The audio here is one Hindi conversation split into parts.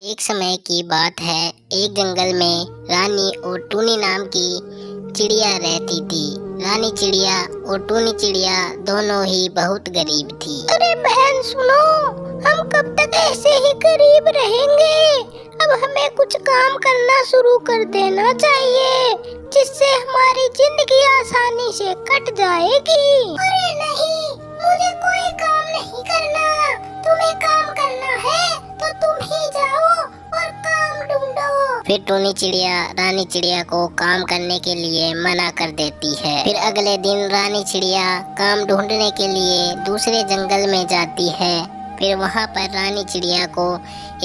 एक समय की बात है। एक जंगल में रानी और टूनी नाम की चिड़िया रहती थी। रानी चिड़िया और टूनी चिड़िया दोनों ही बहुत गरीब थी। अरे बहन सुनो, हम कब तक ऐसे ही गरीब रहेंगे? अब हमें कुछ काम करना शुरू कर देना चाहिए, जिससे हमारी जिंदगी आसानी से कट जाएगी। अरे नहीं, मुझे कोई काम नहीं करना। तुम्हें काम करना है तो तुम ही जाओ और काम ढूंढो। फिर टूनी चिड़िया रानी चिड़िया को काम करने के लिए मना कर देती है। फिर अगले दिन रानी चिड़िया काम ढूंढने के लिए दूसरे जंगल में जाती है। फिर वहाँ पर रानी चिड़िया को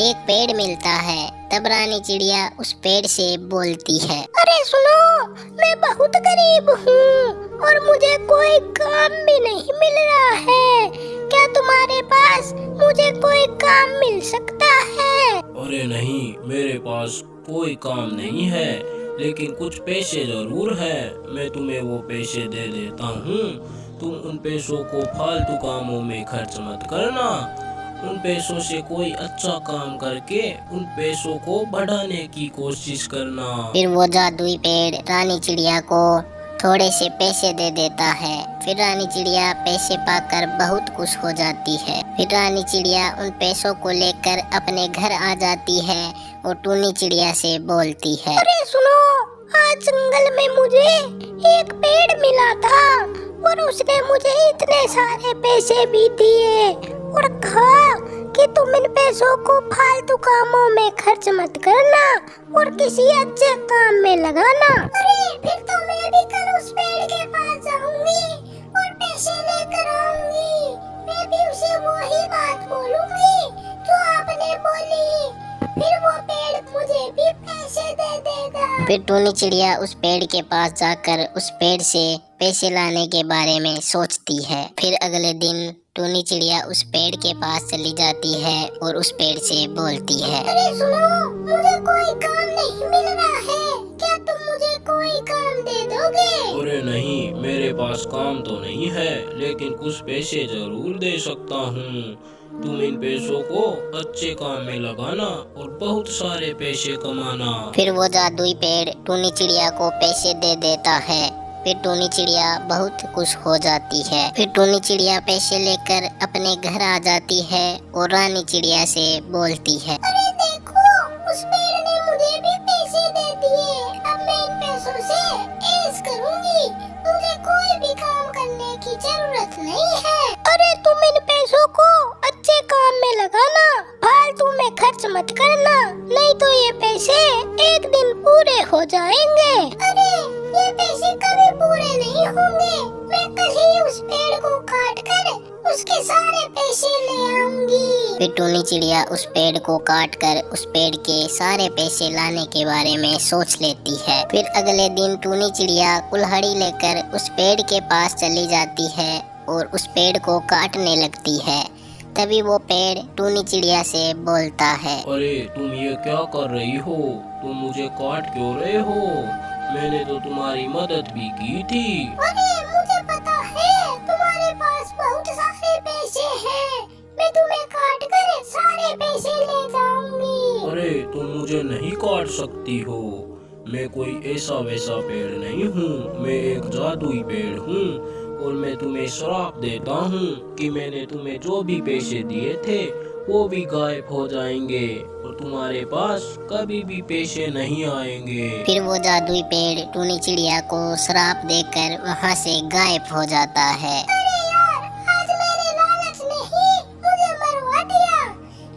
एक पेड़ मिलता है। तब रानी चिड़िया उस पेड़ से बोलती है, अरे सुनो, मैं बहुत गरीब हूँ और मुझे कोई काम भी नहीं मिल रहा है। क्या तुम्हारे पास मुझे कोई काम मिल सकता है? अरे नहीं, मेरे पास कोई काम नहीं है, लेकिन कुछ पैसे जरूर है। मैं तुम्हें वो पैसे दे देता हूँ। तुम उन पैसों को फालतू कामों में खर्च मत करना। उन पैसों से कोई अच्छा काम करके उन पैसों को बढ़ाने की कोशिश करना। फिर वो जादुई पेड़ रानी चिड़िया को थोड़े से पैसे दे देता है। फिर रानी चिड़िया पैसे पाकर बहुत खुश हो जाती है। फिर रानी चिड़िया उन पैसों को लेकर अपने घर आ जाती है और टूनी चिड़िया से बोलती है, अरे सुनो, आज जंगल में मुझे एक पेड़ मिला था और उसने मुझे इतने सारे पैसे भी दिए और कहा कि तुम इन पैसों को फालतू कामों में खर्च मत करना और किसी अच्छे काम में लगाना। अरे फिर तो मैं भी कल उस पेड़ के पास जाऊंगी और पैसे लेकर आऊंगी। मैं भी उसे वही बात बोलूंगी जो आपने बोली। फिर वो पेड़ मुझे भी पैसे दे देगा। फिर टूनी चिड़िया उस पेड़ के पास जाकर उस पेड़ से पैसे लाने के बारे में सोचती है। फिर अगले दिन टूनी चिड़िया उस पेड़ के पास चली जाती है और उस पेड़ से बोलती है, अरे सुनो, मुझे कोई काम नहीं मिल रहा है। क्या तुम मुझे कोई काम दे दोगे? अरे नहीं, मेरे पास काम तो नहीं है, लेकिन कुछ पैसे जरूर दे सकता हूँ। तुम इन पैसों को अच्छे काम में लगाना और बहुत सारे पैसे कमाना। फिर वो जादुई पेड़ टूनी चिड़िया को पैसे दे देता है। फिर टूनी चिड़िया बहुत खुश हो जाती है। फिर टूनी चिड़िया पैसे लेकर अपने घर आ जाती है और रानी चिड़िया से बोलती है, अरे देखो, उस पेड़ ने मुझे भी पैसे दे दिए। अब मैं इन पैसों से ऐश करूंगी। मुझे कोई भी काम करने की जरूरत नहीं है। अरे तुम इन पैसों को अच्छे काम में लगाना, फालतू में खर्च मत करना, नहीं तो ये पैसे एक दिन पूरे हो जाएंगे। अरे ये पैसे कभी पूरे नहीं होंगे। मैं कल ही उस पेड़ को काट कर उसके सारे पैसे ले आऊंगी। फिर टूनी चिड़िया उस पेड़ को काट कर उस पेड़ के सारे पैसे लाने के बारे में सोच लेती है। फिर अगले दिन टूनी चिड़िया कुल्हाड़ी लेकर उस पेड़ के पास चली जाती है और उस पेड़ को काटने लगती है। तभी वो पेड़ टूनी चिड़िया से बोलता है, अरे तुम ये क्या कर रही हो? तुम मुझे काट क्यों रहे हो? मैंने तो तुम्हारी मदद भी की थी। अरे मुझे पता है, तुम्हारे पास बहुत सारे पैसे हैं। मैं तुम्हें काट कर सारे पैसे ले जाऊंगी। अरे तुम मुझे नहीं काट सकती हो। मैं कोई ऐसा वैसा पेड़ नहीं हूँ। मैं एक जादुई पेड़ हूँ और मैं तुम्हें श्राप देता हूँ कि मैंने तुम्हें जो भी पैसे दिए थे वो भी गायब हो जाएंगे और तुम्हारे पास कभी भी पैसे नहीं आएंगे। फिर वो जादुई पेड़ टूनी चिड़िया को श्राप देकर वहाँ से गायब हो जाता है। अरे यार, आज मेरे लालच ने ही मुझे मरवा दिया।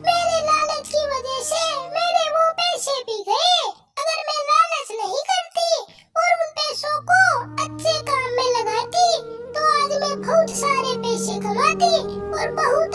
मेरे लालच की वजह से मेरे वो पैसे भी गए। अगर मैं लालच नहीं करती और उन पैसों को अच्छे काम में लगाती तो आज मैं बहुत सारे पैसे कमाती और बहुत